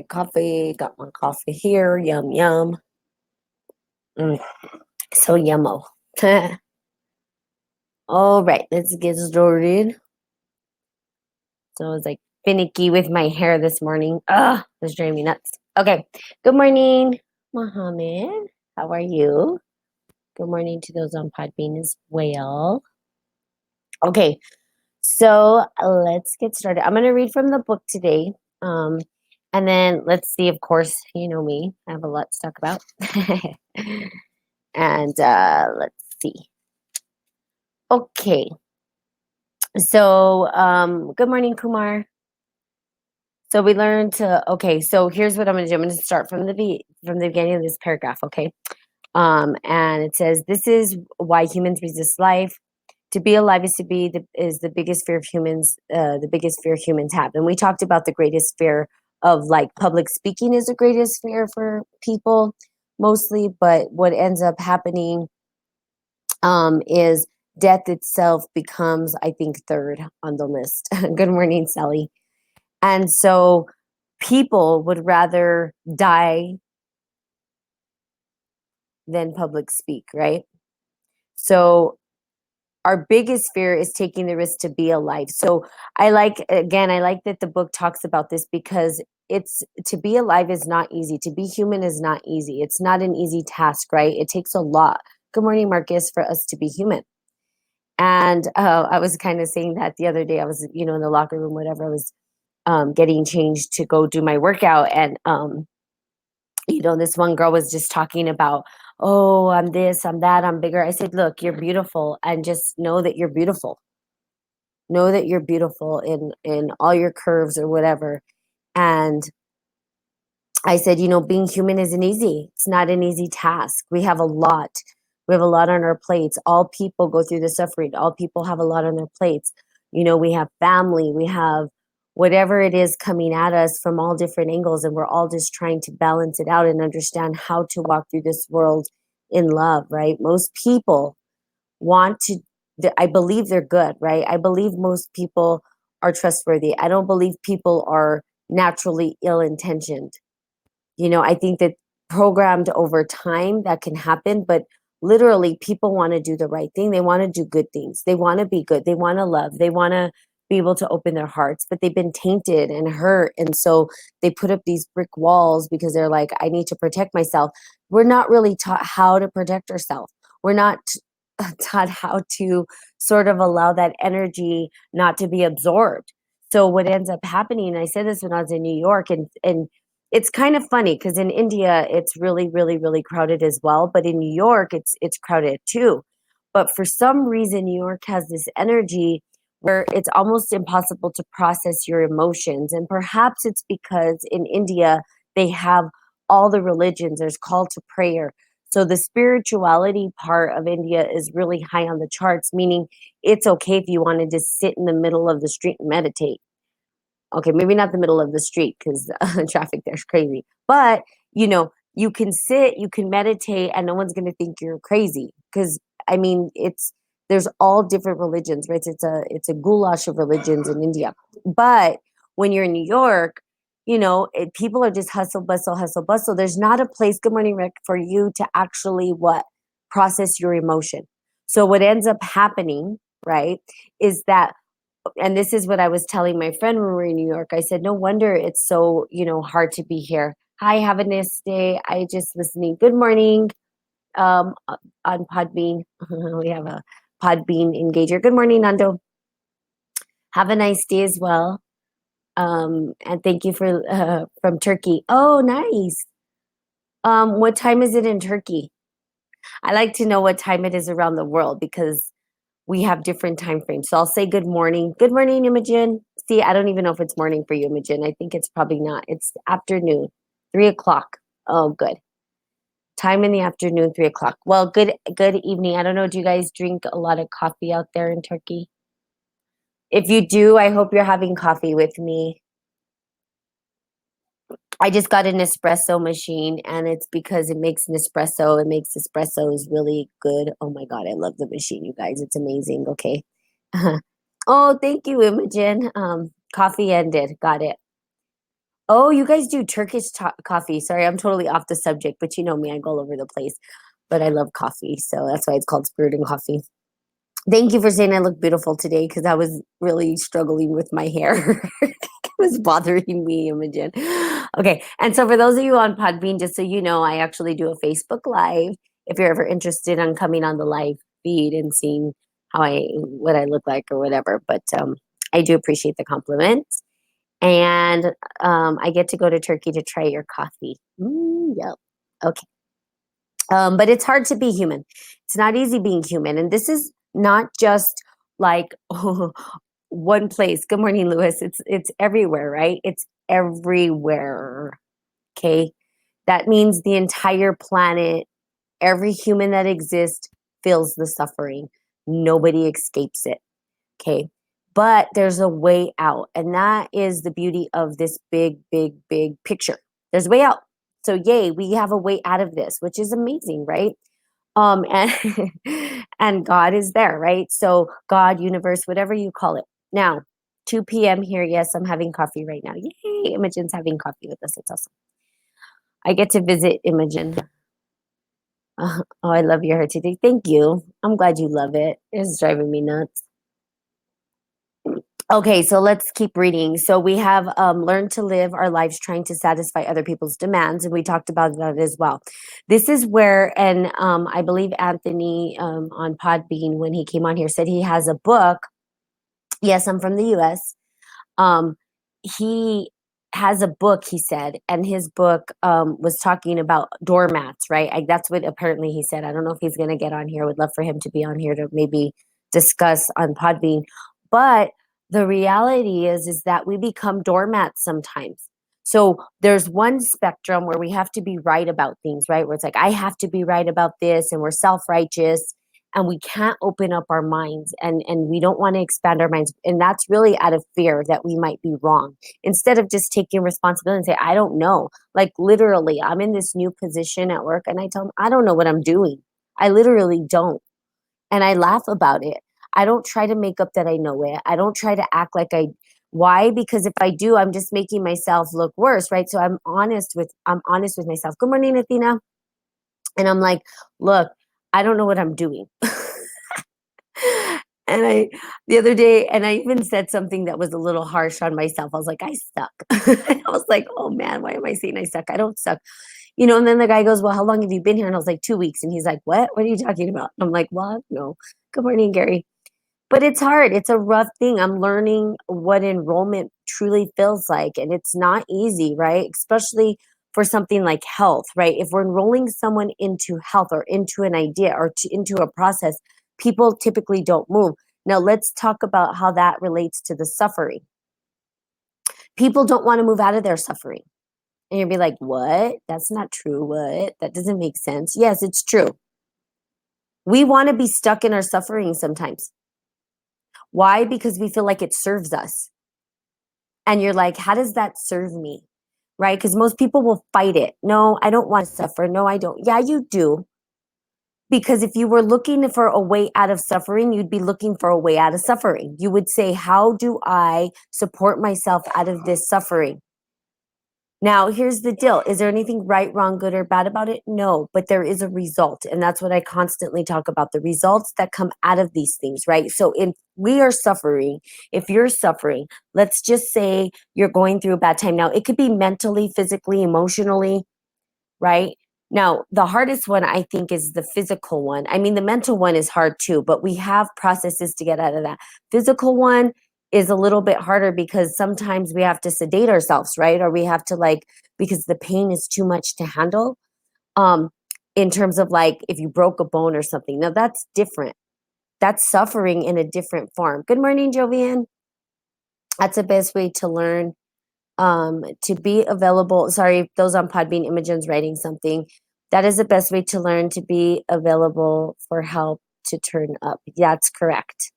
Coffee, got my coffee here. Yum, yum. Mm, so yummo. All right, let's get started. So I was like finicky with my hair this morning. Ugh, it was driving me nuts. Okay, good morning, Mohammed. How are you? Good morning to those on Podbean as well. Okay, so let's get started. I'm going to read from the book today. Um, and then let's see, of course, you know me, I have a lot to talk about. And let's see. Okay. So, good morning, Kumar. So we learned to. Okay. So here's what I'm going to do. I'm going to start from the beginning of this paragraph. Okay. And it says, "This is why humans resist life. To be alive is the biggest fear of humans. The biggest fear humans have." And we talked about the greatest fear of like public speaking is the greatest fear for people mostly, but what ends up happening is death itself becomes, I think, third on the list. Good morning, Sally. And so people would rather die than public speak, right? So our biggest fear is taking the risk to be alive. So I like that the book talks about this because it's to be alive is not easy. To be human is not easy. It's not an easy task, right? It takes a lot. Good morning, Marcus, for us to be human. And I was kind of saying that the other day. I was, in the locker room, whatever. I was getting changed to go do my workout. And, this one girl was just talking about, oh, I'm this, I'm that, I'm bigger. I said, look, you're beautiful. And just know that you're beautiful. Know that you're beautiful in all your curves or whatever. And I said, being human isn't easy. It's not an easy task. We have a lot. We have a lot on our plates. All people go through the suffering. All people have a lot on their plates. We have family. We have whatever it is coming at us from all different angles. And we're all just trying to balance it out and understand how to walk through this world in love, right? Most people want to, I believe they're good, right? I believe most people are trustworthy. I don't believe people are naturally ill intentioned. I think that programmed over time that can happen, but literally people want to do the right thing. They want to do good things. They want to be good. They want to love. They want to be able to open their hearts, but they've been tainted and hurt. And so they put up these brick walls because they're like, I need to protect myself. We're not really taught how to protect ourselves. We're not taught how to sort of allow that energy not to be absorbed. So what ends up happening, and I said this when I was in New York, and it's kind of funny because in India it's really, really, really crowded as well. But in New York, it's crowded too. But for some reason, New York has this energy where it's almost impossible to process your emotions. And perhaps it's because in India they have all the religions. There's call to prayer. So the spirituality part of India is really high on the charts, meaning it's okay if you wanted to sit in the middle of the street and meditate. Okay, maybe not the middle of the street because traffic there's crazy. But you can sit, you can meditate, and no one's going to think you're crazy. Because I mean, there's all different religions, right? It's a goulash of religions in India. But when you're in New York, people are just hustle bustle, hustle bustle. There's not a place. Good morning, Rick, for you to actually what process your emotion. So what ends up happening, right, is that, and this is what I was telling my friend when we were in New York. I said, no wonder it's so, hard to be here. Hi, have a nice day. I just listening. Good morning. Um, on Podbean. We have a Podbean engager. Good morning, Nando. Have a nice day as well. And thank you for from Turkey. Oh, nice. What time is it in Turkey? I like to know what time it is around the world because we have different time frames. So I'll say good morning. Good morning, Imogen. See, I don't even know if it's morning for you, Imogen. I think it's probably not. It's afternoon, 3 o'clock. Oh, good. Time in the afternoon, 3 o'clock. Well, good evening. I don't know. Do you guys drink a lot of coffee out there in Turkey? If you do, I hope you're having coffee with me. I just got an espresso machine and it's because it makes Nespresso. It makes espressos really good. Oh my God, I love the machine, you guys. It's amazing. Okay. Oh, thank you, Imogen. Coffee ended. Got it. Oh, you guys do Turkish coffee. Sorry, I'm totally off the subject, but you know me, I go all over the place. But I love coffee, so that's why it's called Spirit and Coffee. Thank you for saying I look beautiful today because I was really struggling with my hair. It was bothering me, Imogen. Okay, and so for those of you on Podbean, just so you know, I actually do a Facebook Live. If you're ever interested in coming on the live feed and seeing what I look like or whatever, but I do appreciate the compliments. And I get to go to Turkey to try your coffee. Yep. Okay. But it's hard to be human. It's not easy being human. And this is not just like one place. Good morning, Lewis. It's everywhere, right? It's everywhere. Okay. That means the entire planet, every human that exists feels the suffering. Nobody escapes it. Okay. But there's a way out. And that is the beauty of this big, big, big picture. There's a way out. So yay, we have a way out of this, which is amazing, right? And and God is there, right? So God, universe, whatever you call it. Now, 2 p.m. here. Yes, I'm having coffee right now. Yay, Imogen's having coffee with us. It's awesome. I get to visit Imogen. Oh, I love your hair today. Thank you. I'm glad you love it. It's driving me nuts. Okay, so let's keep reading. So we have learned to live our lives trying to satisfy other people's demands, and we talked about that as well. This is where, and I believe Anthony on Podbean, when he came on here, said he has a book. Yes, I'm from the U.S. Um, he has a book, he said, and his book was talking about doormats, right? That's what apparently he said. I don't know if he's going to get on here. Would love for him to be on here to maybe discuss on Podbean. But the reality is that we become doormats sometimes. So there's one spectrum where we have to be right about things, right? Where it's like, I have to be right about this, and we're self-righteous and we can't open up our minds, and we don't want to expand our minds, and that's really out of fear that we might be wrong, instead of just taking responsibility and say, I don't know. Like literally, I'm in this new position at work and I tell them, I don't know what I'm doing. I literally don't. And I laugh about it. I don't try to make up that I know it. I don't try to act like I why? Because if I do, I'm just making myself look worse, right? So I'm honest with myself. Good morning, Athena. And I'm like, look, I don't know what I'm doing. And I, the other day, and I even said something that was a little harsh on myself. I was like, I suck. I was like, oh man, why am I saying I suck? I don't suck. And then the guy goes, well, how long have you been here? And I was like, 2 weeks. And he's like, what are you talking about? I'm like, well, no. Good morning, Gary. But it's hard. It's a rough thing. I'm learning what enrollment truly feels like. And it's not easy, right? Especially for something like health, right? If we're enrolling someone into health or into an idea or into a process, people typically don't move. Now, let's talk about how that relates to the suffering. People don't want to move out of their suffering. And you'll be like, what? That's not true. What? That doesn't make sense. Yes, it's true. We want to be stuck in our suffering sometimes. Why? Because we feel like it serves us. And you're like, how does that serve me? Right? Because most people will fight it. No, I don't want to suffer. No, I don't. Yeah, you do. Because if you were looking for a way out of suffering, you'd be looking for a way out of suffering. You would say, how do I support myself out of this suffering? Now, here's the deal. Is there anything right, wrong, good, or bad about it? No, but there is a result. And that's what I constantly talk about, the results that come out of these things, right? So if we are suffering, if you're suffering, let's just say you're going through a bad time. Now, it could be mentally, physically, emotionally, right? Now, the hardest one, I think, is the physical one. I mean, the mental one is hard too, but we have processes to get out of that. Physical one is a little bit harder because sometimes we have to sedate ourselves, right? Or we have to because the pain is too much to handle. Um, in terms of like if you broke a bone or something. Now that's different. That's suffering in a different form. Good morning, Jovian. That's the best way to learn to be available. Sorry, those on Podbean, Imogen's writing something. That is the best way to learn to be available for help to turn up. That's correct.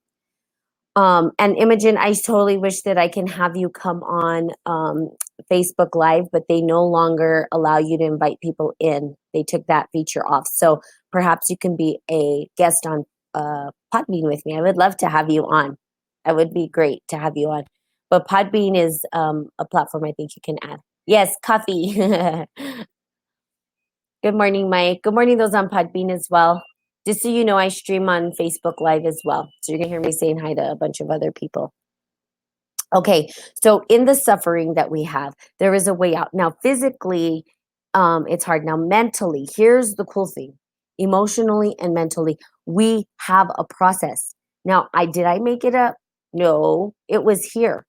And Imogen, I totally wish that I can have you come on Facebook Live, but they no longer allow you to invite people in. They took that feature off. So perhaps you can be a guest on Podbean with me. I would love to have you on. That would be great to have you on. But Podbean is a platform I think you can add. Yes, coffee. Good morning, Mike. Good morning, those on Podbean as well. Just so you know, I stream on Facebook Live as well. So you're going to hear me saying hi to a bunch of other people. Okay, so in the suffering that we have, there is a way out. Now, physically, it's hard. Now, mentally, here's the cool thing: emotionally and mentally, we have a process. Now, I make it up? No, it was here.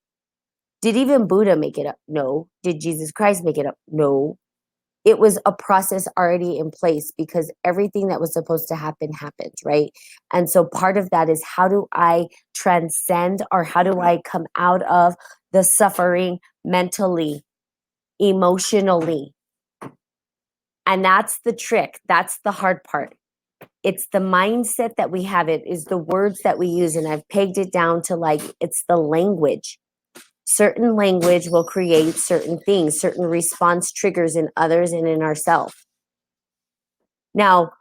Did even Buddha make it up? No. Did Jesus Christ make it up? No. It was a process already in place because everything that was supposed to happen happened, right? And so part of that is, how do I transcend, or how do I come out of the suffering mentally, emotionally? And that's the trick. That's the hard part. It's the mindset that we have. It is the words that we use. And I've pegged it down to, like, it's the language. Certain language will create certain things, certain response triggers in others and in ourselves. Now,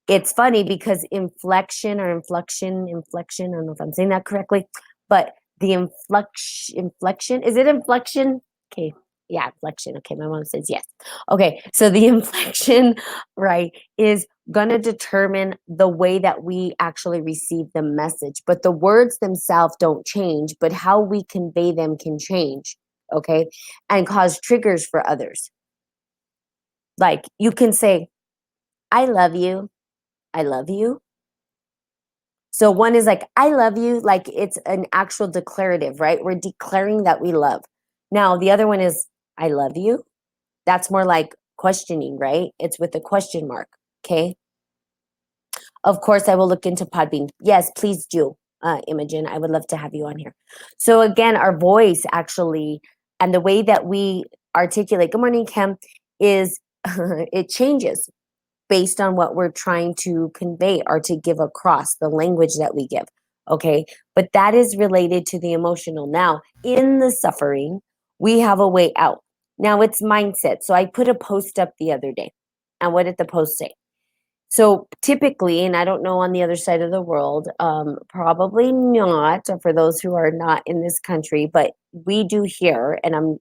it's funny because inflection, I don't know if I'm saying that correctly, but the inflection, is it inflection? Okay. Yeah, inflection. Okay. My mom says yes. Okay. So the inflection, right, is going to determine the way that we actually receive the message. But the words themselves don't change, but how we convey them can change. Okay. And cause triggers for others. Like, you can say, I love you. I love you. So one is like, I love you, like it's an actual declarative, right? We're declaring that we love. Now, the other one is, I love you. That's more like questioning, right? It's with a question mark. Okay. Of course, I will look into Podbean. Yes, please do, Imogen. I would love to have you on here. So again, our voice actually, and the way that we articulate, good morning, Kim, is it changes based on what we're trying to convey or to give across, the language that we give. Okay. But that is related to the emotional. Now, in the suffering, we have a way out. Now, it's mindset. So I put a post up the other day. And what did the post say? So typically, and I don't know on the other side of the world, probably not, for those who are not in this country, but we do here, and I'm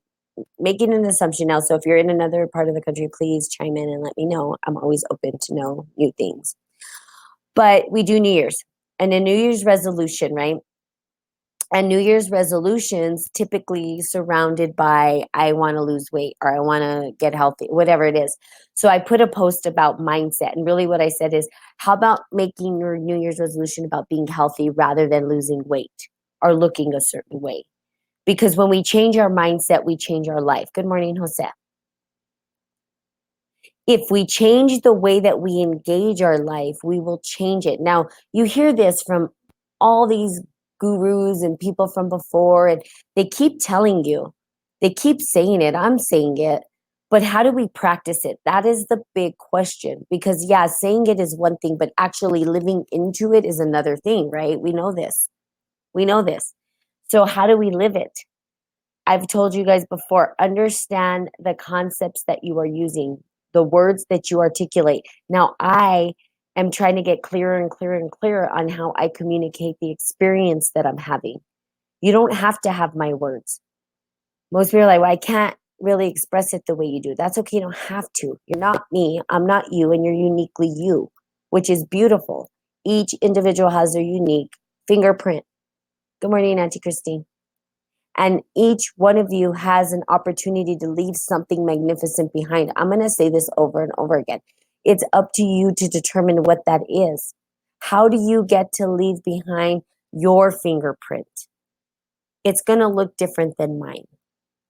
making an assumption now. So if you're in another part of the country, please chime in and let me know. I'm always open to know new things. But we do New Year's, and a New Year's resolution, right? And New Year's resolutions typically surrounded by, I want to lose weight, or I want to get healthy, whatever it is. So I put a post about mindset. And really what I said is, how about making your New Year's resolution about being healthy rather than losing weight or looking a certain way? Because when we change our mindset, we change our life. Good morning, Jose. If we change the way that we engage our life, we will change it. Now, you hear this from all these gurus and people from before, and they keep telling you, they keep saying it, I'm saying it, but how do we practice it? That is the big question. Because, yeah, saying it is one thing, but actually living into it is another thing, right? We know this. We know this. So, how do we live it? I've told you guys before, understand the concepts that you are using, the words that you articulate. Now, I am trying to get clearer and clearer and clearer on how I communicate the experience that I'm having. You don't have to have my words. Most people are like, well, I can't really express it the way you do. That's okay. You don't have to. You're not me. I'm not you. And you're uniquely you, which is beautiful. Each individual has their unique fingerprint. Good morning, Auntie Christine. And each one of you has an opportunity to leave something magnificent behind. I'm going to say this over and over again. It's up to you to determine what that is. How do you get to leave behind your fingerprint? It's going to look different than mine.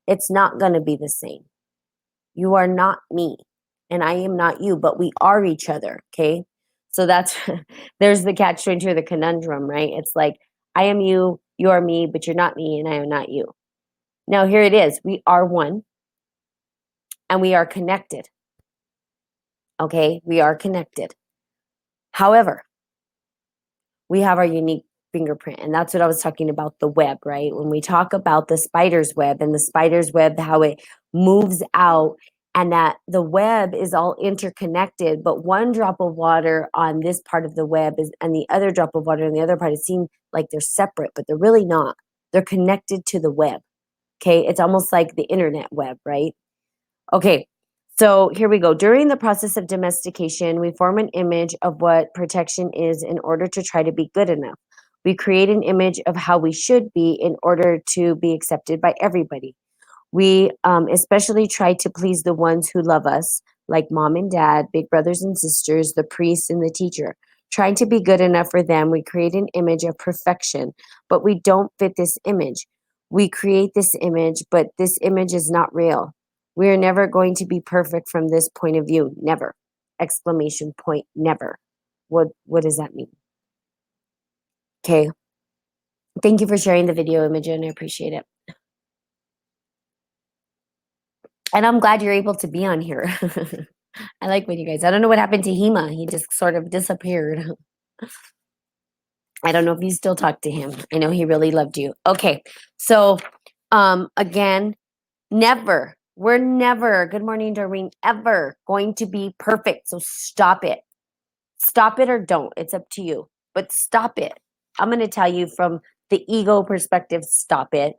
It's not going to be the same. You are not me, and I am not you, but we are each other. Okay. So that's, there's the catch 22, the conundrum, right? It's like, I am you, you are me, but you're not me, and I am not you. Now, here it is. We are one, and we are connected. Okay, we are connected. However, we have our unique fingerprint, and that's what I was talking about, the web, right? When we talk about the spider's web, and the spider's web, how it moves out, and that the web is all interconnected, but one drop of water on this part of the web is, and the other drop of water on the other part, it seems like they're separate, but they're really not. They're connected to the web. Okay, it's almost like the internet web, right? Okay, so here we go. During the process of domestication, we form an image of what protection is in order to try to be good enough. We create an image of how we should be in order to be accepted by everybody. We especially try to please the ones who love us, like mom and dad, big brothers and sisters, the priest and the teacher. Trying to be good enough for them, we create an image of perfection, but we don't fit this image. We create this image, but this image is not real. We are never going to be perfect from this point of view. Never. Exclamation point, never. What does that mean? Okay. Thank you for sharing the video, Imogen. I appreciate it. And I'm glad you're able to be on here. I like when you guys, I don't know what happened to Hema. He just sort of disappeared. I don't know if you still talk to him. I know he really loved you. Okay. So, again, never, we're never, good morning, Doreen, ever going to be perfect. So stop it. Stop it or don't. It's up to you. But stop it. I'm going to tell you from the ego perspective, stop it.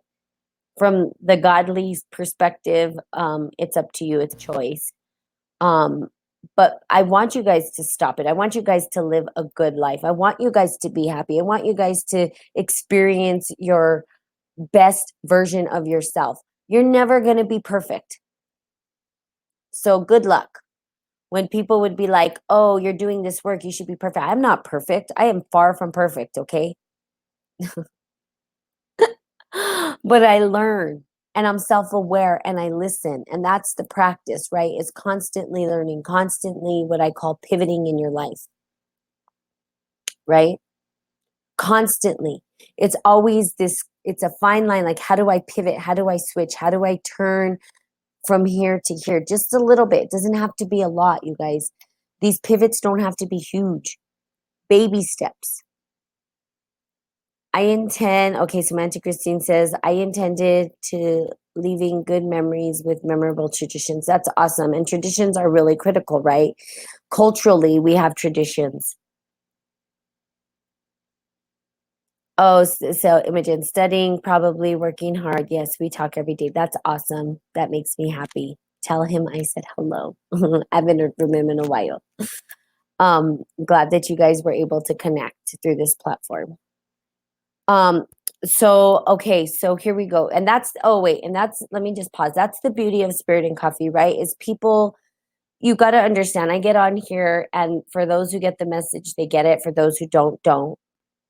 From the godly perspective, it's up to you. It's choice. Um, but I want you guys to stop it. I want you guys to live a good life. I want you guys to be happy. I want you guys to experience your best version of yourself. You're never going to be perfect. So good luck. When people would be like, oh, you're doing this work, you should be perfect. I'm not perfect. I am far from perfect, okay? But I learn and I'm self-aware and I listen. And that's the practice, right? Is constantly learning, constantly what I call pivoting in your life, right? Constantly. It's always this, it's a fine line. Like, how do I pivot? How do I switch? How do I turn from here to here? Just a little bit. It doesn't have to be a lot, you guys. These pivots don't have to be huge. Baby steps. Okay, Samantha Christine says, I intended to leaving good memories with memorable traditions. That's awesome. And traditions are really critical, right? Culturally, we have traditions. Oh, so Imogen, studying, probably working hard. Yes, we talk every day. That's awesome. That makes me happy. Tell him I said hello. I haven't heard from him in a while. Glad that you guys were able to connect through this platform. Um, so okay, so here we go. And that's let me just pause. That's the beauty of Spirit and Coffee, right? Is people, you got to understand, I get on here and for those who get the message, they get it. For those who don't.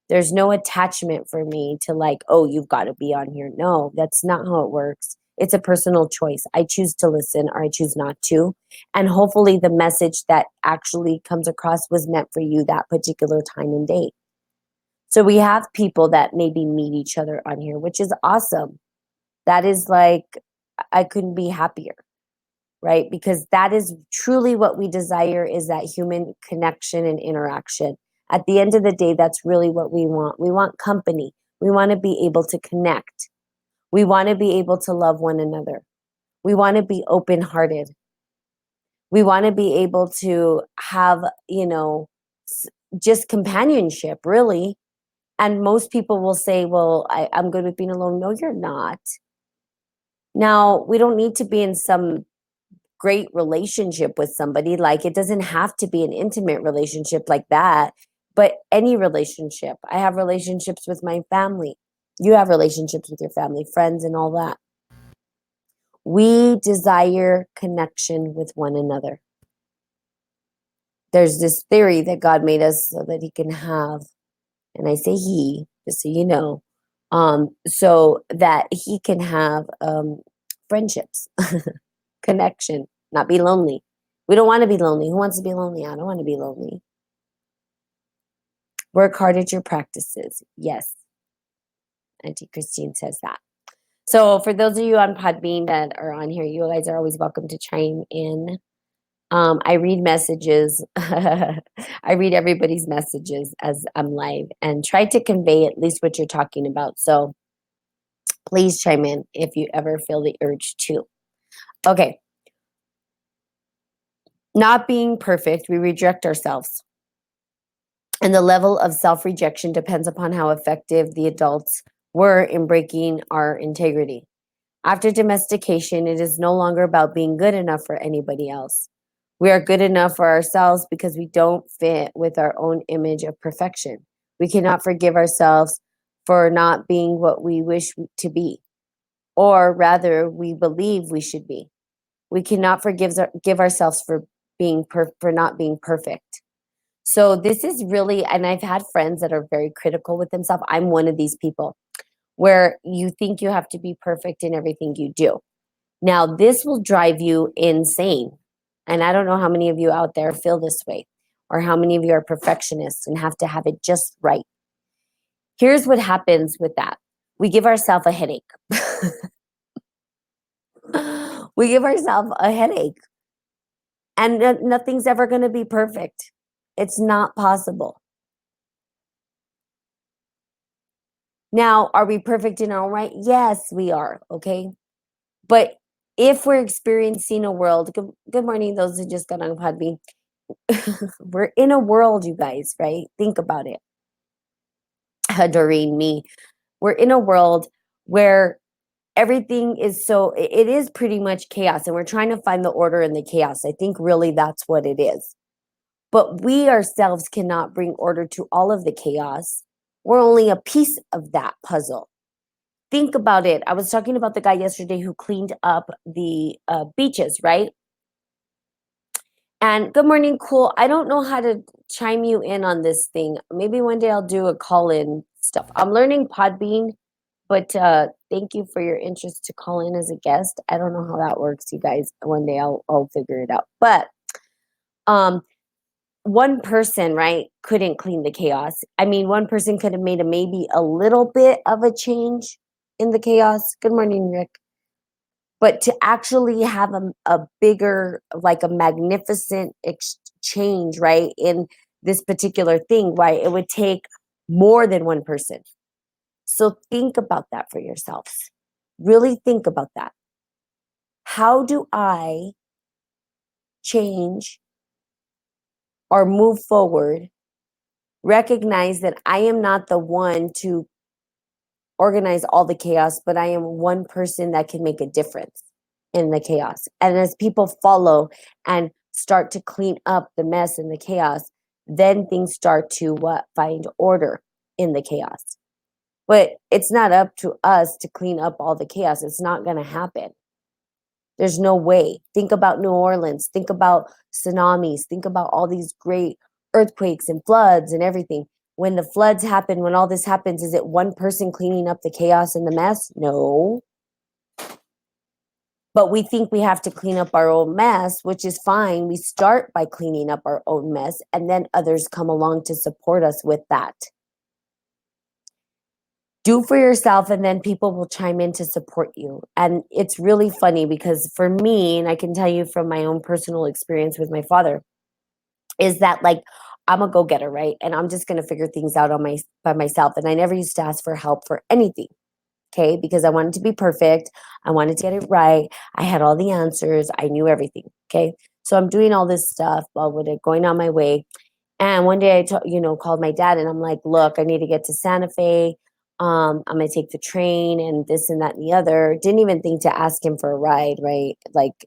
There's no attachment for me to like, oh, you've got to be on here. No, that's not how it works. It's a personal choice. I choose to listen or I choose not to. And hopefully the message that actually comes across was meant for you that particular time and date. So we have people that maybe meet each other on here, which is awesome. That is like, I couldn't be happier, right? Because that is truly what we desire, is that human connection and interaction. At the end of the day, that's really what we want. We want company. We want to be able to connect. We want to be able to love one another. We want to be open hearted. We want to be able to have, just companionship, really. And most people will say, well, I'm good with being alone. No, you're not. Now, we don't need to be in some great relationship with somebody. Like, it doesn't have to be an intimate relationship like that, but any relationship. I have relationships with my family. You have relationships with your family, friends, and all that. We desire connection with one another. There's this theory that God made us so that he can have, and I say he, just so you know, so that he can have friendships, connection, not be lonely. We don't want to be lonely. Who wants to be lonely? I don't want to be lonely. Work hard at your practices. Yes. Auntie Christine says that. So for those of you on Podbean that are on here, you guys are always welcome to chime in. I read messages. I read everybody's messages as I'm live and try to convey at least what you're talking about. So please chime in if you ever feel the urge to. Okay. Not being perfect, we reject ourselves. And the level of self-rejection depends upon how effective the adults were in breaking our integrity. After domestication, it is no longer about being good enough for anybody else. We are good enough for ourselves because we don't fit with our own image of perfection. We cannot forgive ourselves for not being what we wish to be, or rather, we believe we should be. We cannot give ourselves for for not being perfect. So this is really, and I've had friends that are very critical with themselves. I'm one of these people where you think you have to be perfect in everything you do. Now, this will drive you insane. And I don't know how many of you out there feel this way, or how many of you are perfectionists and have to have it just right. Here's what happens with that: we give ourselves a headache. We give ourselves a headache, and nothing's ever going to be perfect. It's not possible. Now, are we perfect in our own right? Yes, we are. Okay. But if we're experiencing a world, good morning, those who just got on Podbean. We're in a world, you guys, right? Think about it. Doreen, me. We're in a world where everything is it is pretty much chaos, and we're trying to find the order in the chaos. I think really that's what it is. But we ourselves cannot bring order to all of the chaos. We're only a piece of that puzzle. Think about it. I was talking about the guy yesterday who cleaned up the beaches, right? And good morning, cool. I don't know how to chime you in on this thing. Maybe one day I'll do a call in stuff. I'm learning Podbean, but thank you for your interest to call in as a guest. I don't know how that works, you guys. One day I'll figure it out. But um, one person, right, couldn't clean the chaos. I mean, one person could have made maybe a little bit of a change in the chaos. Good morning, Rick. But to actually have a bigger, like a magnificent exchange, right, in this particular thing, why it would take more than one person. So think about that for yourselves. Really think about that. How do I change or move forward? Recognize that I am not the one to organize all the chaos, but I am one person that can make a difference in the chaos. And as people follow and start to clean up the mess and the chaos, then things start to find order in the chaos. But it's not up to us to clean up all the chaos. It's not going to happen. There's no way. Think about New Orleans. Think about tsunamis. Think about all these great earthquakes and floods and everything. When the floods happen, when all this happens, is it one person cleaning up the chaos and the mess? No. But we think we have to clean up our own mess, which is fine. We start by cleaning up our own mess, and then others come along to support us with that. Do for yourself, and then people will chime in to support you. And it's really funny because for me, and I can tell you from my own personal experience with my father, is that like I'm a go-getter, right? And I'm just going to figure things out by myself. And I never used to ask for help for anything. Okay, because I wanted to be perfect. I wanted to get it right. I had all the answers. I knew everything. Okay, so I'm doing all this stuff while with it going on my way. And one day called my dad, and I'm like, look, I need to get to Santa Fe. I'm gonna take the train and this and that and the other. Didn't even think to ask him for a ride, right? Like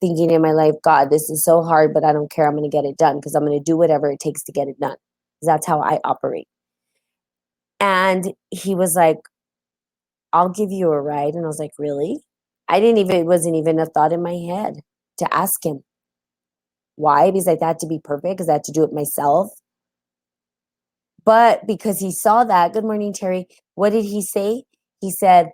thinking in my life, God, this is so hard, but I don't care. I'm gonna get it done because I'm gonna do whatever it takes to get it done. That's how I operate. And he was like, I'll give you a ride. And I was like, really? It wasn't even a thought in my head to ask him. Why? Because I had to be perfect, because I had to do it myself. But because he saw that, good morning, Terry. What did he say? He said,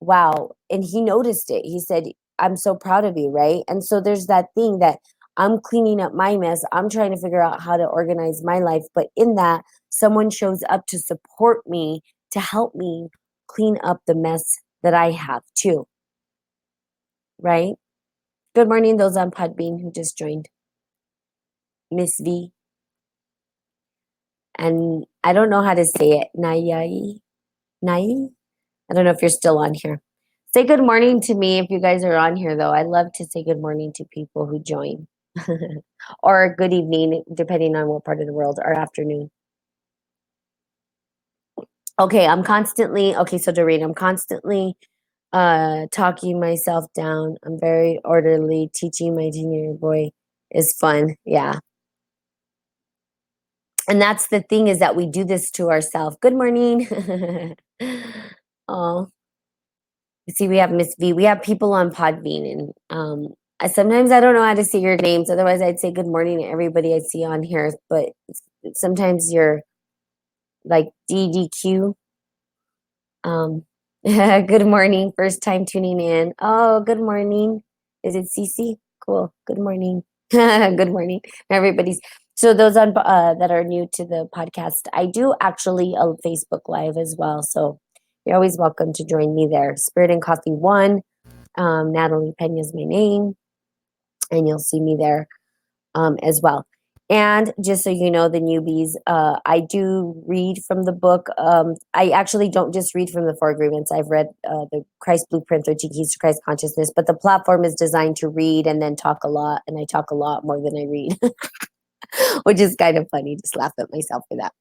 wow. And he noticed it. He said, I'm so proud of you, right? And so there's that thing that I'm cleaning up my mess. I'm trying to figure out how to organize my life. But in that, someone shows up to support me, to help me clean up the mess that I have too, right? Good morning, those on Podbean who just joined. Miss V. And I don't know how to say it. Nayai? Nai? I don't know if you're still on here. Say good morning to me if you guys are on here, though. I love to say good morning to people who join. Or good evening, depending on what part of the world, or afternoon. Okay, so Doreen, I'm constantly talking myself down. I'm very orderly. Teaching my 10-year boy is fun. Yeah. And that's the thing, is that we do this to ourselves. Good morning. Oh, see, we have Miss V. We have people on Podbean, and sometimes I don't know how to say your names. Otherwise, I'd say good morning to everybody I see on here. But sometimes you're like DDQ. Good morning. First time tuning in. Oh, good morning. Is it Cece? Cool. Good morning. Good morning, everybody's. So those on that are new to the podcast, I do actually a Facebook Live as well. So you're always welcome to join me there. Spirit and Coffee One. Natalie Pena is my name, and you'll see me there as well. And just so you know, the newbies, I do read from the book. I actually don't just read from the Four Agreements. I've read the Christ Blueprint, 13 Keys to Christ Consciousness, but the platform is designed to read and then talk a lot. And I talk a lot more than I read, which is kind of funny. Just laugh at myself for that.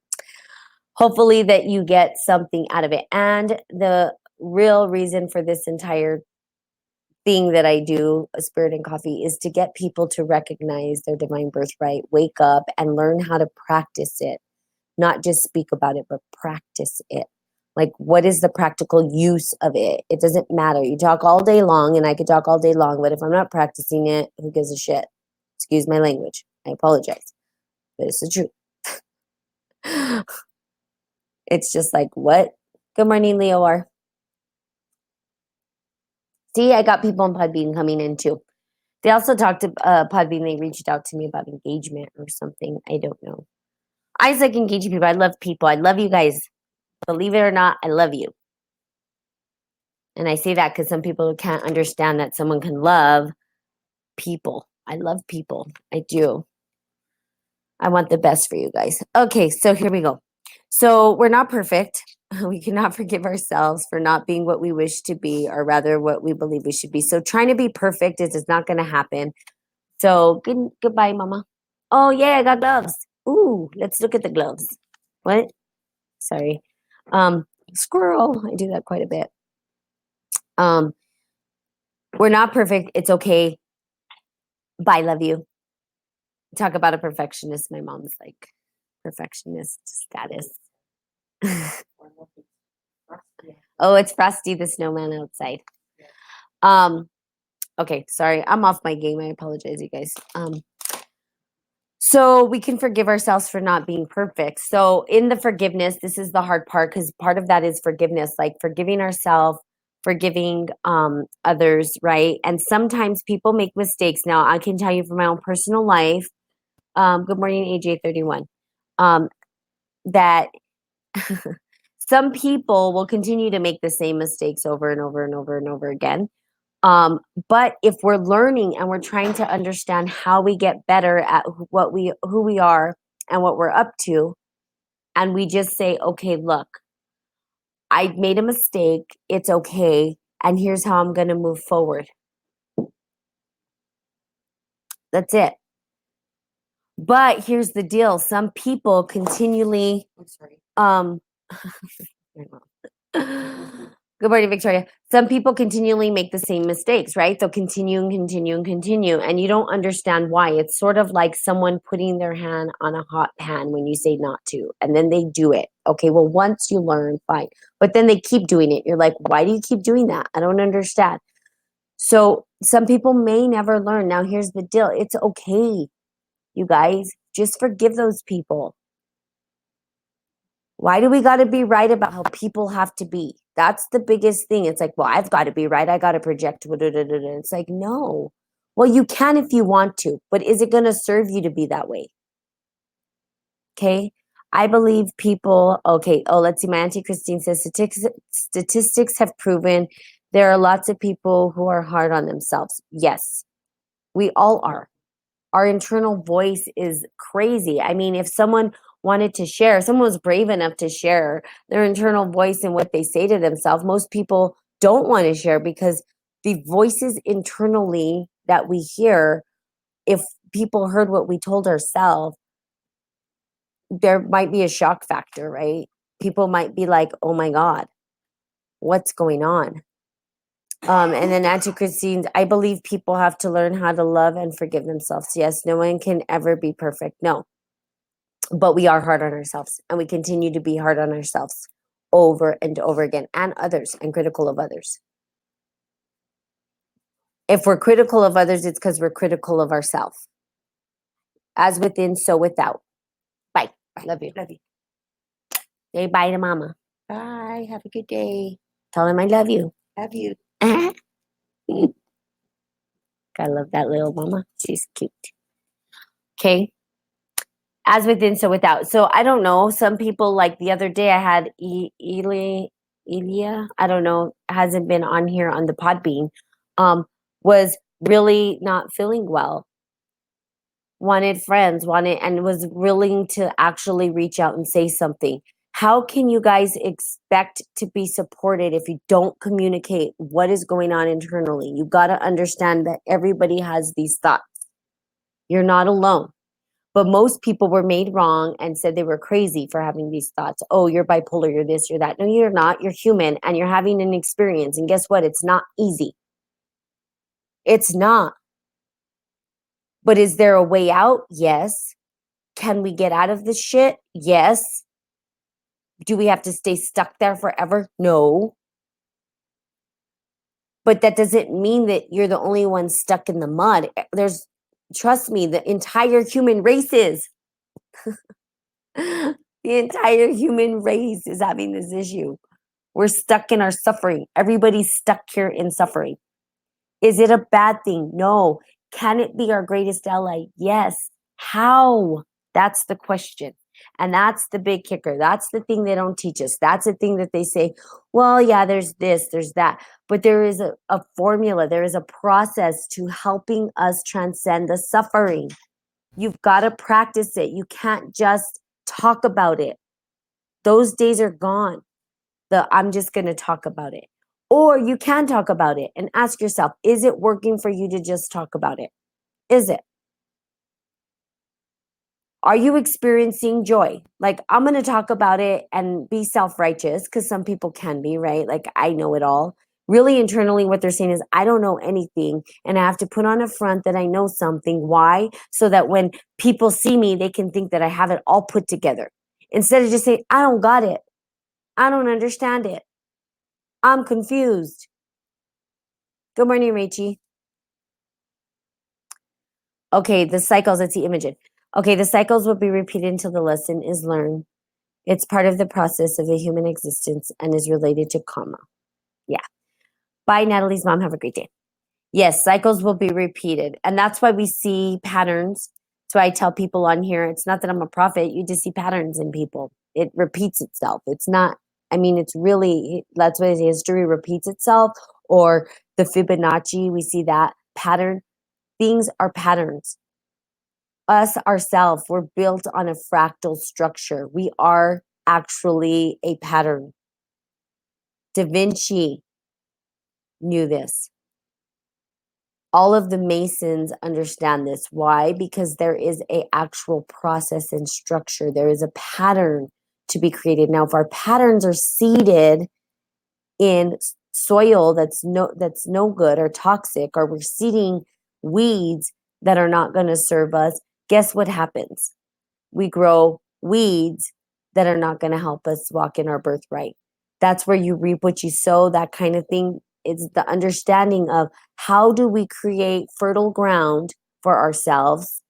Hopefully that you get something out of it. And the real reason for this entire thing that I do, a Spirit and Coffee, is to get people to recognize their divine birthright, wake up, and learn how to practice it. Not just speak about it, but practice it. Like, what is the practical use of it? It doesn't matter. You talk all day long, and I could talk all day long, but if I'm not practicing it, who gives a shit? Excuse my language. I apologize. But it's the truth. It's just like, what? Good morning, Leo R. See, I got people on Podbean coming in too. They also talked to Podbean. They reached out to me about engagement or something. I don't know. I just like engaging people. I love people. I love you guys. Believe it or not, I love you. And I say that because some people can't understand that someone can love people. I love people. I do. I want the best for you guys. Okay, so here we go. So we're not perfect. We cannot forgive ourselves for not being what we wish to be, or rather what we believe we should be. So trying to be perfect is not going to happen. So goodbye, Mama. Oh yeah, I got gloves. Ooh, let's look at the gloves. What? Sorry. Squirrel. I do that quite a bit. Um, we're not perfect. It's okay. Bye, love you. Talk about a perfectionist. My mom's like perfectionist status. Oh, it's Frosty the Snowman outside. Okay, sorry. I'm off my game. I apologize, you guys. So we can forgive ourselves for not being perfect. So in the forgiveness, this is the hard part, because part of that is forgiveness, like forgiving ourselves, forgiving others, right? And sometimes people make mistakes. Now, I can tell you from my own personal life, good morning, AJ31, that some people will continue to make the same mistakes over and over and over and over again. But if we're learning and we're trying to understand how we get better at who we are and what we're up to, and we just say, okay, look, I made a mistake. It's okay. And here's how I'm going to move forward. That's it. But here's the deal. Some people continually, good morning, Victoria. Some people continually make the same mistakes, right? They'll continue and continue and continue, and you don't understand why. It's sort of like someone putting their hand on a hot pan when you say not to, and then they do it. Okay, well, once you learn, fine. But then they keep doing it. You're like, why do you keep doing that? I don't understand. So some people may never learn. Now, here's the deal. It's okay, you guys. Just forgive those people. Why do we got to be right about how people have to be? That's the biggest thing. It's like, well, I've got to be right. I got to project. It's like, no. Well, you can if you want to, but is it going to serve you to be that way? Okay. I believe people, okay. Oh, let's see. My Auntie Christine says statistics have proven there are lots of people who are hard on themselves. Yes, we all are. Our internal voice is crazy. I mean, if someone wanted to share, someone was brave enough to share their internal voice and what they say to themselves, most people don't want to share, because the voices internally that we hear, if people heard what we told ourselves, there might be a shock factor, right? People might be like, oh my God, what's going on? And then Auntie Christine, I believe people have to learn how to love and forgive themselves. Yes, no one can ever be perfect. No, but we are hard on ourselves, and we continue to be hard on ourselves over and over again, and others, and critical of others. If we're critical of others, it's because we're critical of ourselves. As within, so without. Bye. I love you. Love you. Say bye to mama. Bye. Have a good day. Tell him I love you. Love you. I love that little mama. She's cute. Okay. As within, so without. So I don't know. Some people, like the other day, I had Elia. I don't know. Hasn't been on here on the Podbean. Was really not feeling well. Wanted friends, and was willing to actually reach out and say something. How can you guys expect to be supported if you don't communicate what is going on internally? You got to understand that everybody has these thoughts. You're not alone. But most people were made wrong and said they were crazy for having these thoughts. Oh, you're bipolar, you're this, you're that. No, you're not. You're human and you're having an experience. And guess what? It's not easy. It's not. But is there a way out? Yes. Can we get out of this shit? Yes. Do we have to stay stuck there forever? No. But that doesn't mean that you're the only one stuck in the mud. Trust me, the entire human race is. The entire human race is having this issue. We're stuck in our suffering. Everybody's stuck here in suffering. Is it a bad thing? No. Can it be our greatest ally? Yes. How? That's the question. And that's the big kicker. That's the thing they don't teach us. That's the thing that they say, well, yeah, there's this, there's that. But there is a formula, there is a process to helping us transcend the suffering. You've got to practice it. You can't just talk about it. Those days are gone. I'm just going to talk about it. Or you can talk about it and ask yourself, is it working for you to just talk about it? Is it? Are you experiencing joy? Like, I'm going to talk about it and be self-righteous, because some people can be, right? Like, I know it all. Really, internally, what they're saying is, I don't know anything. And I have to put on a front that I know something. Why? So that when people see me, they can think that I have it all put together. Instead of just saying, I don't got it. I don't understand it. I'm confused. Good morning, Rachie. Okay, the cycles, let's see, Imogen. Okay, the cycles will be repeated until the lesson is learned. It's part of the process of the human existence and is related to karma. Yeah. Bye, Natalie's mom. Have a great day. Yes, cycles will be repeated. And that's why we see patterns. That's why I tell people on here, it's not that I'm a prophet. You just see patterns in people. It repeats itself. It's not, I mean, it's really, that's why history repeats itself, or the Fibonacci, we see that pattern. Things are patterns. Us ourselves, we're built on a fractal structure. We are actually a pattern. Da Vinci knew this. All of the Masons understand this. Why? Because there is a actual process and structure. There is a pattern to be created. Now, if our patterns are seeded in soil that's no good or toxic, or we're seeding weeds that are not going to serve us, guess what happens? We grow weeds that are not going to help us walk in our birthright. That's where you reap what you sow, that kind of thing. It's the understanding of how do we create fertile ground for ourselves,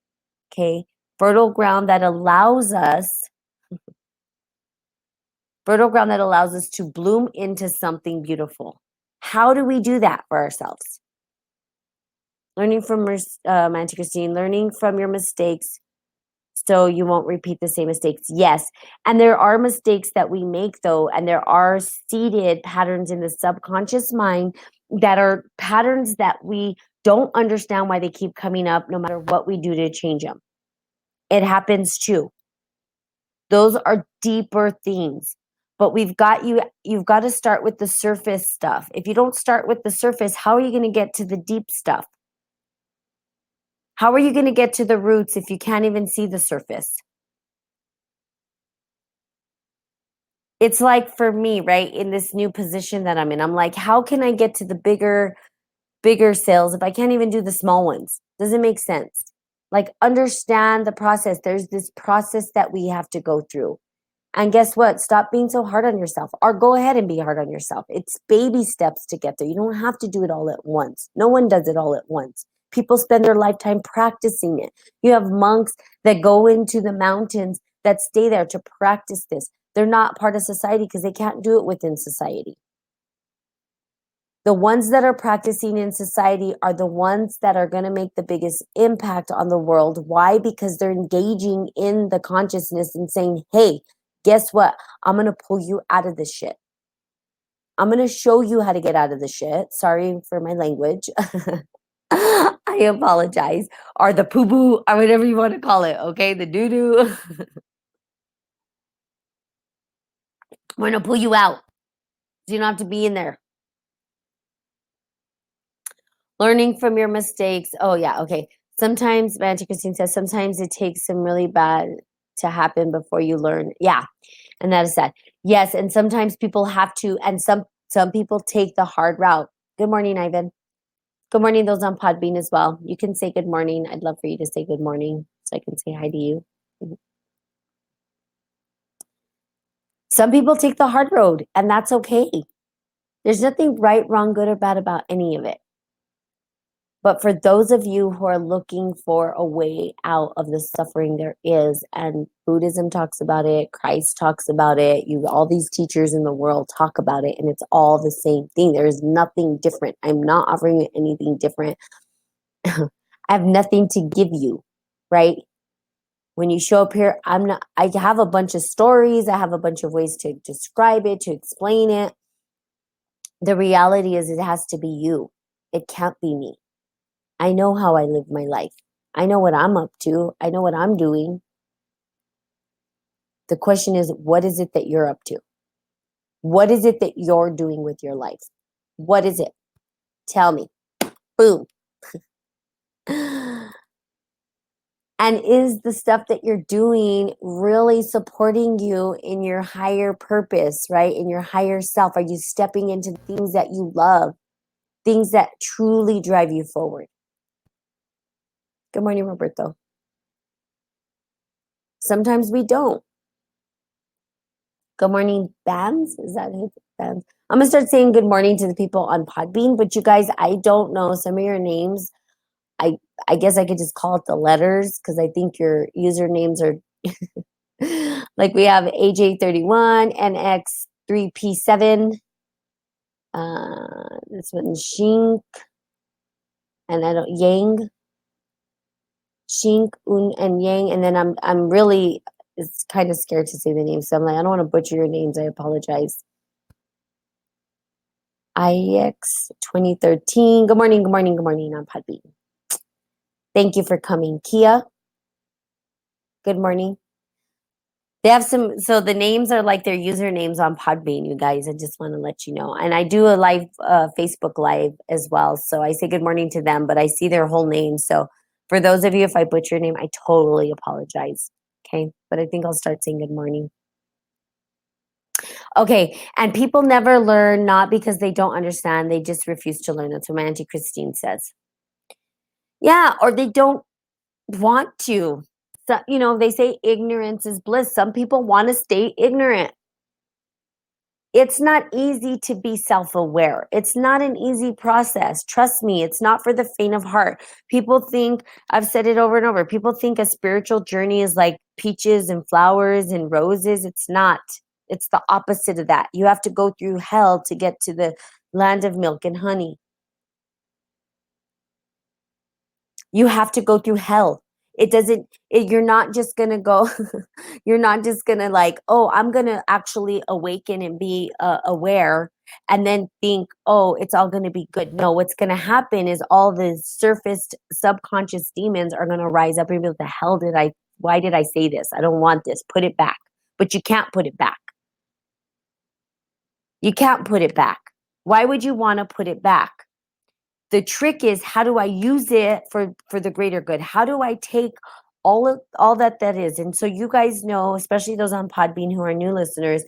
okay? Fertile ground that allows us to bloom into something beautiful. How do we do that for ourselves? Learning from Auntie Christine, learning from your mistakes, so you won't repeat the same mistakes. Yes. And there are mistakes that we make, though, and there are seeded patterns in the subconscious mind that are patterns that we don't understand why they keep coming up no matter what we do to change them. It happens too. Those are deeper things. But you've got to start with the surface stuff. If you don't start with the surface, how are you going to get to the deep stuff? How are you going to get to the roots if you can't even see the surface? It's like for me, right, in this new position that I'm in, I'm like, how can I get to the bigger sales if I can't even do the small ones? Doesn't make sense. Like, understand the process. There's this process that we have to go through. And guess what? Stop being so hard on yourself, or go ahead and be hard on yourself. It's baby steps to get there. You don't have to do it all at once. No one does it all at once. People spend their lifetime practicing it. You have monks that go into the mountains that stay there to practice this. They're not part of society because they can't do it within society. The ones that are practicing in society are the ones that are going to make the biggest impact on the world. Why? Because they're engaging in the consciousness and saying, hey, guess what? I'm going to pull you out of this shit. I'm going to show you how to get out of the shit. Sorry for my language. I apologize. Or the poo poo, or whatever you want to call it. Okay. The doo doo. I'm going to pull you out. So you don't have to be in there. Learning from your mistakes. Oh, yeah. Okay. Sometimes, my Auntie Christine says, sometimes it takes some really bad to happen before you learn. Yeah. And that is sad. Yes. And sometimes people have to, and some people take the hard route. Good morning, Ivan. Good morning, those on Podbean as well. You can say good morning. I'd love for you to say good morning so I can say hi to you. Some people take the hard road, and that's okay. There's nothing right, wrong, good, or bad about any of it. But for those of you who are looking for a way out of the suffering there is, and Buddhism talks about it, Christ talks about it, all these teachers in the world talk about it, and it's all the same thing. There is nothing different. I'm not offering you anything different. I have nothing to give you, right? When you show up here, I have a bunch of stories, I have a bunch of ways to describe it, to explain it. The reality is it has to be you. It can't be me. I know how I live my life. I know what I'm up to. I know what I'm doing. The question is, what is it that you're up to? What is it that you're doing with your life? What is it? Tell me. Boom. And is the stuff that you're doing really supporting you in your higher purpose, right? In your higher self? Are you stepping into things that you love? Things that truly drive you forward? Good morning, Roberto. Sometimes we don't. Good morning, Bams. Is that who? Bams? I'm gonna start saying good morning to the people on Podbean, but you guys, I don't know some of your names. I I guess I could just call it the letters because I think your usernames are like we have AJ31, NX3P7. This one Shink, and I don't Yang, Shink, Un, and Yang, and then I'm really it's kind of scared to say the names, so I'm like I don't want to butcher your names. I apologize. IX 2013. Good morning, good morning, good morning on Podbean. Thank you for coming. Kia, good morning. They have some, so the names are like their usernames on Podbean, you guys. I just want to let you know. And I do a live Facebook Live as well. So I say good morning to them, but I see their whole name. So for those of you, if I butcher your name, I totally apologize. Okay. But I think I'll start saying good morning. Okay. And people never learn, not because they don't understand, they just refuse to learn. That's what my Auntie Christine says. Yeah. Or they don't want to. So, they say ignorance is bliss. Some people want to stay ignorant. It's not easy to be self-aware. It's not an easy process. Trust me, it's not for the faint of heart. People think, I've said it over and over, people think a spiritual journey is like peaches and flowers and roses. It's not. It's the opposite of that. You have to go through hell to get to the land of milk and honey. You have to go through hell. You're not just gonna go, you're not just gonna like, oh, I'm gonna actually awaken and be aware and then think, oh, it's all gonna be good. No, what's gonna happen is all the surfaced subconscious demons are gonna rise up and be like, the hell why did I say this? I don't want this. Put it back. But you can't put it back. You can't put it back. Why would you want to put it back? The trick is, how do I use it for the greater good? How do I take all that is? And so you guys know, especially those on Podbean who are new listeners,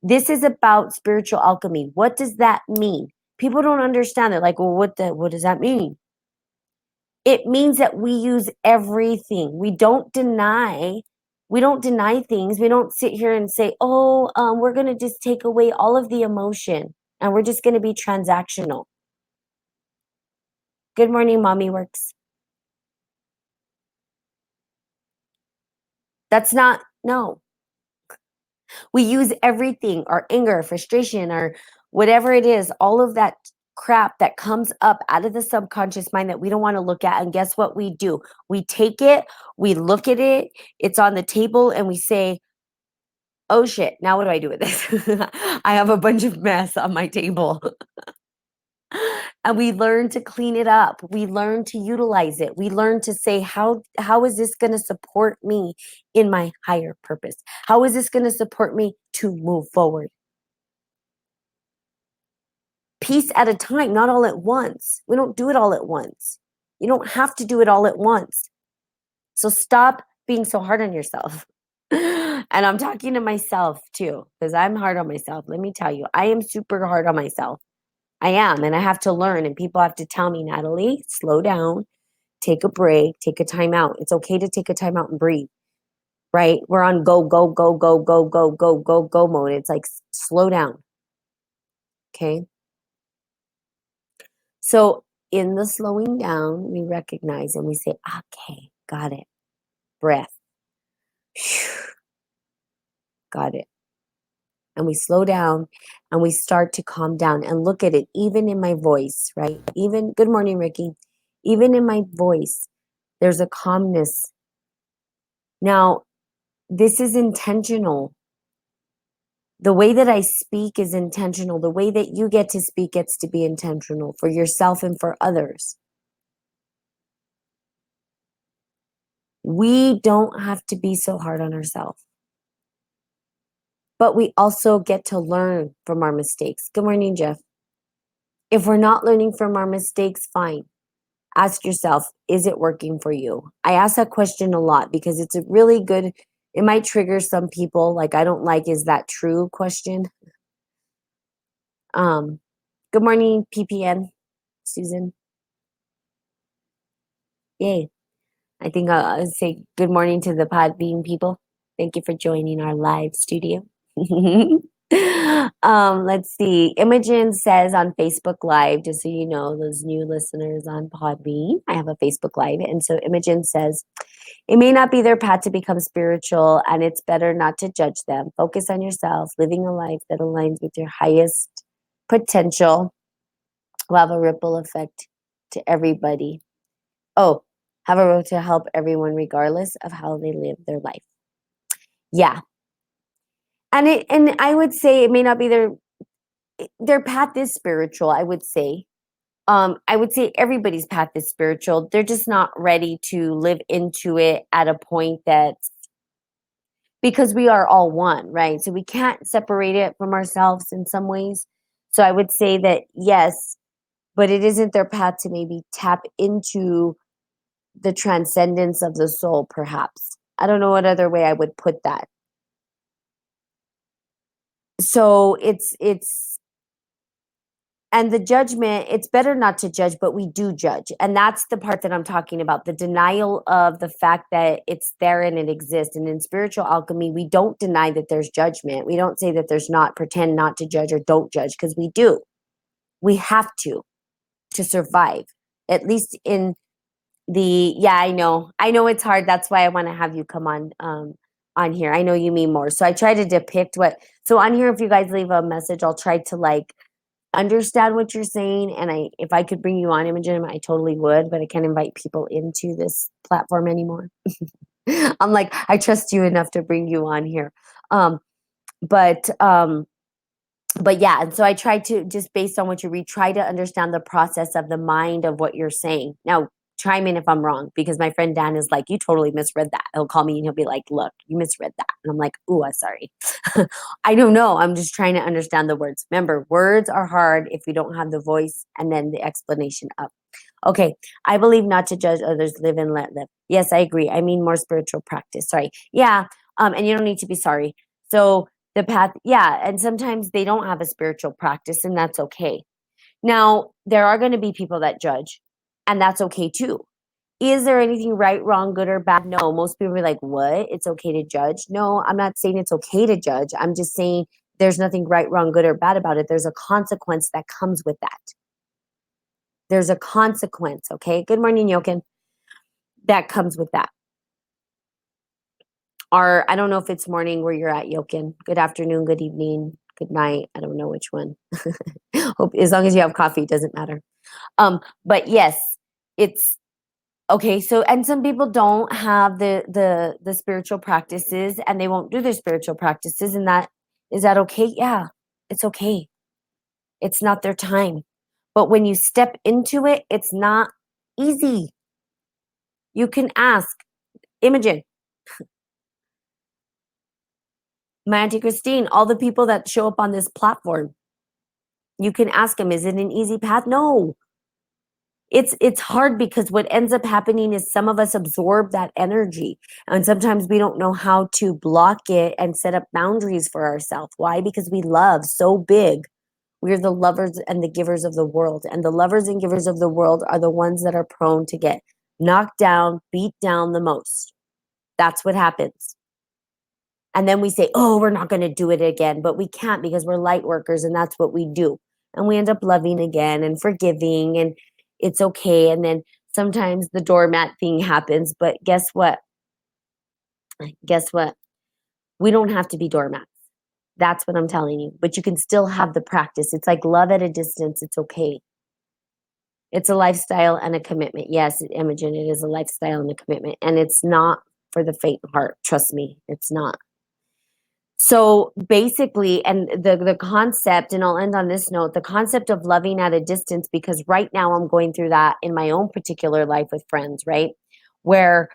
This is about spiritual alchemy. What does that mean? People don't understand. They're like, well, what does that mean? It means that we use everything. We don't deny things. We don't sit here and say, oh, we're going to just take away all of the emotion and we're just going to be transactional. Good morning, Mommy Works. That's not, no. We use everything, our anger, frustration, our whatever it is, all of that crap that comes up out of the subconscious mind that we don't want to look at. And guess what we do? We take it, we look at it, it's on the table, and we say, oh shit, now what do I do with this? I have a bunch of mess on my table. And we learn to clean it up. We learn to utilize it. We learn to say, how is this going to support me in my higher purpose? How is this going to support me to move forward? Piece at a time, not all at once. We don't do it all at once. You don't have to do it all at once. So stop being so hard on yourself. And I'm talking to myself too, because I'm hard on myself. Let me tell you, I am super hard on myself. I am, and I have to learn, and people have to tell me, Natalie, slow down, take a break, take a time out. It's okay to take a time out and breathe, right? We're on go, go, go, go, go, go, go, go, go mode. It's like, slow down. Okay. So in the slowing down, we recognize and we say, okay, got it. Breath. Got it. And we slow down and we start to calm down and look at it, even in my voice, right? Even, good morning, Ricky. Even in my voice, there's a calmness. Now, this is intentional. The way that I speak is intentional. The way that you get to speak gets to be intentional for yourself and for others. We don't have to be so hard on ourselves. But we also get to learn from our mistakes. Good morning, Jeff. If we're not learning from our mistakes, fine. Ask yourself, is it working for you? I ask that question a lot because it's a really good, it might trigger some people. Like, I don't like, is that true question? Good morning, PPN, Susan. Yay. I think I'll say good morning to the Podbean people. Thank you for joining our live studio. Let's see. Imogen says on Facebook Live, just so you know, those new listeners on Podbean, I have a Facebook Live. And so Imogen says, it may not be their path to become spiritual, and it's better not to judge them. Focus on yourself, living a life that aligns with your highest potential will have a ripple effect to everybody. Oh, have a role to help everyone regardless of how they live their life. Yeah. And I would say it may not be their path is spiritual, I would say. I would say everybody's path is spiritual. They're just not ready to live into it at a point that's because we are all one, right? So we can't separate it from ourselves in some ways. So I would say that yes, but it isn't their path to maybe tap into the transcendence of the soul, perhaps. I don't know what other way I would put that. So it's and the judgment, it's better not to judge, but we do judge. And that's the part that I'm talking about, the denial of the fact that it's there and it exists. And in spiritual alchemy, we don't deny that there's judgment. We don't say that there's not, pretend not to judge or don't judge, because we do. We have to survive, at least in the, yeah, I know it's hard. That's why I want to have you come on here. I know you mean more. So I try to depict what, so on here, if you guys leave a message, I'll try to like understand what you're saying. And if I could bring you on, Imogen, I totally would, but I can't invite people into this platform anymore. I'm like, I trust you enough to bring you on here. But yeah, and so I try to, just based on what you read, try to understand the process of the mind of what you're saying. Now, chime in if I'm wrong, because my friend Dan is like, you totally misread that. He'll call me and he'll be like, look, you misread that. And I'm like, ooh, I'm sorry. I don't know. I'm just trying to understand the words. Remember, words are hard if you don't have the voice and then the explanation up. Okay, I believe not to judge others, live and let live. Yes, I agree. I mean more spiritual practice. Sorry. Yeah, and you don't need to be sorry. So The path, yeah. And sometimes they don't have a spiritual practice, and that's okay. Now, there are going to be people that judge, and that's okay too. Is there anything right, wrong, good, or bad? No. Most people are like, what? It's okay to judge? No, I'm not saying it's okay to judge. I'm just saying there's nothing right, wrong, good, or bad about it. There's a consequence that comes with that. There's a consequence, okay? Good morning, Yokin. That comes with that. Or I don't know if it's morning where you're at, Yokin. Good afternoon, good evening, good night. I don't know which one. Hope as long as you have coffee, it doesn't matter. But yes, it's okay. So, and some people don't have the spiritual practices, and they won't do their spiritual practices, and that is that okay? Yeah, it's okay. It's not their time. But when you step into it, it's not easy. You can ask Imogen, my Auntie Christine, all the people that show up on this platform. You can ask them, is it an easy path? No. It's hard because what ends up happening is some of us absorb that energy, and sometimes we don't know how to block it and set up boundaries for ourselves. Why? Because we love so big. We're the lovers and the givers of the world, and the lovers and givers of the world are the ones that are prone to get knocked down, beat down the most. That's what happens. And then we say, oh, we're not going to do it again, but we can't because we're light workers, and that's what we do. And we end up loving again and forgiving, and it's okay. And then sometimes the doormat thing happens, but guess what? Guess what? We don't have to be doormats. That's what I'm telling you. But you can still have the practice. It's like love at a distance. It's okay. It's a lifestyle and a commitment. Yes, Imogen, it is a lifestyle and a commitment. And it's not for the faint heart. Trust me, it's not. So basically, and the concept, and I'll end on this note, the concept of loving at a distance, because right now I'm going through that in my own particular life with friends, right? Where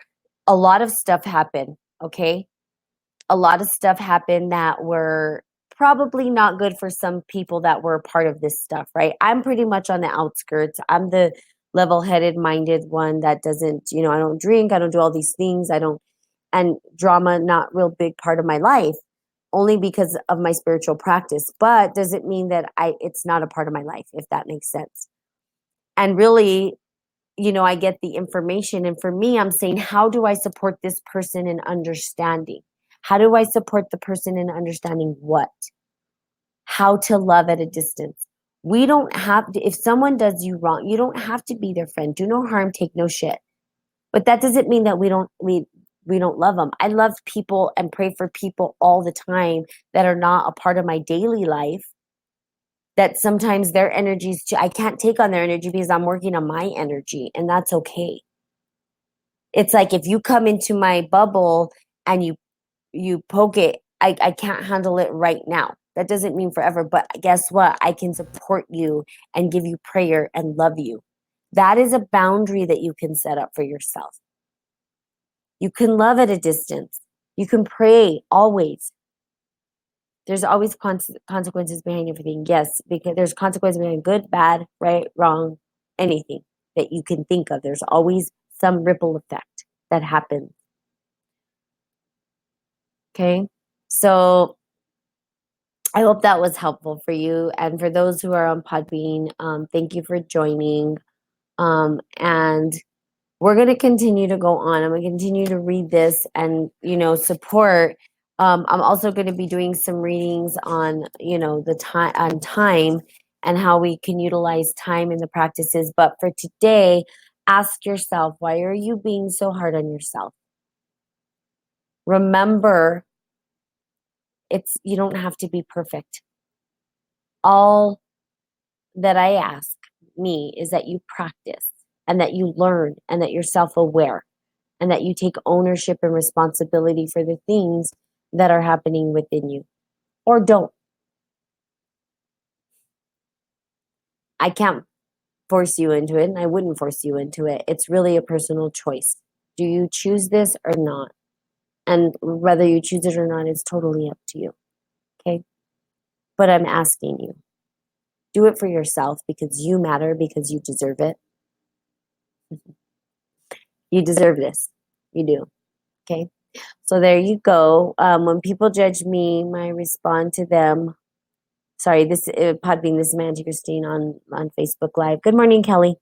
a lot of stuff happened, okay? A lot of stuff happened that were probably not good for some people that were a part of this stuff, right? I'm pretty much on the outskirts. I'm the level-headed minded one that doesn't, I don't drink, I don't do all these things, I don't, and drama not real big part of my life, only because of my spiritual practice. But does it mean that it's not a part of my life, if that makes sense? And really, I get the information, and for me, I'm saying, how do I support this person in understanding? How do I support the person in understanding what? How to love at a distance. We don't have to, if someone does you wrong, you don't have to be their friend. Do no harm, take no shit. But that doesn't mean that we don't love them. I love people and pray for people all the time that are not a part of my daily life. That sometimes their energies, I can't take on their energy because I'm working on my energy, and that's okay. It's like if you come into my bubble and you poke it, I can't handle it right now. That doesn't mean forever, but guess what? I can support you and give you prayer and love you. That is a boundary that you can set up for yourself. You can love at a distance. You can pray always. There's always consequences behind everything. Yes, because there's consequences behind good, bad, right, wrong, anything that you can think of. There's always some ripple effect that happens. Okay. So I hope that was helpful for you. And for those who are on Podbean, thank you for joining. And we're going to continue to go on. I'm going to continue to read this and, support. I'm also going to be doing some readings on, the time and how we can utilize time in the practices. But for today, ask yourself, why are you being so hard on yourself? Remember, you don't have to be perfect. All that I ask me is that you practice and that you learn and that you're self-aware and that you take ownership and responsibility for the things that are happening within you, or don't. I can't force you into it, and I wouldn't force you into it. It's really a personal choice. Do you choose this or not? And whether you choose it or not is totally up to you. Okay? But I'm asking you, do it for yourself because you matter, because you deserve it. You deserve this. You do. Okay? So there you go. When people judge me, I respond to them. Sorry, this Podbean. This is Mandy Christine on Facebook Live. Good morning, Kelly.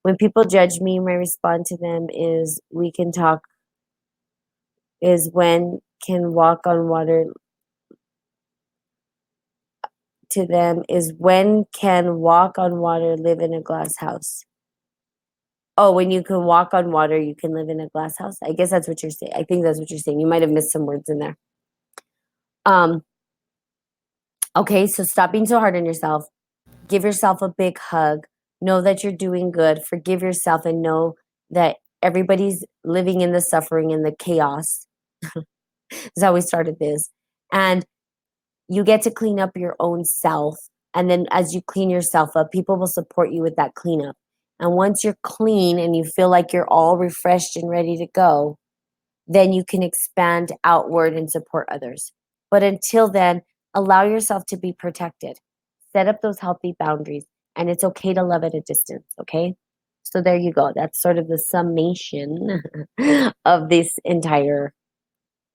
When people judge me, my response to them is we can talk. Is when can walk on water to them is when can walk on water live in a glass house. Oh, when you can walk on water, you can live in a glass house. I guess that's what you're saying. I think that's what you're saying. You might have missed some words in there. Um, okay, so stop being so hard on yourself. Give yourself a big hug. Know that you're doing good. Forgive yourself and know that everybody's living in the suffering and the chaos. Is how we started this. And you get to clean up your own self. And then as you clean yourself up, people will support you with that cleanup. And once you're clean and you feel like you're all refreshed and ready to go, then you can expand outward and support others. But until then, allow yourself to be protected. Set up those healthy boundaries. And it's okay to love at a distance, okay? So there you go. That's sort of the summation of this entire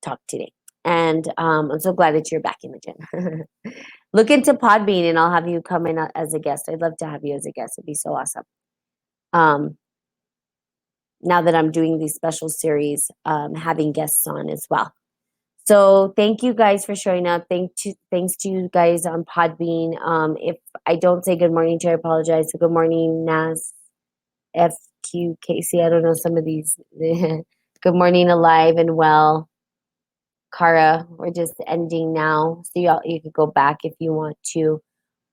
talk today. And I'm so glad that you're back, Imogen. Look into Podbean and I'll have you come in as a guest. I'd love to have you as a guest. It'd be so awesome. Now that I'm doing these special series, having guests on as well. So thank you guys for showing up. Thanks to you guys on Podbean. If I don't say good morning to you, I apologize. So good morning, Nas, FQKC. I don't know some of these. Good morning, alive and well. Kara, we're just ending now. So you could go back if you want to.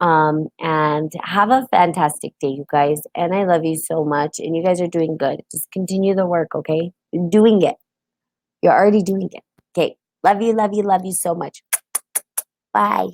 And have a fantastic day, you guys. And I love you so much. And you guys are doing good. Just continue the work, okay? You're doing it. You're already doing it. Okay. Love you, love you, love you so much. Bye.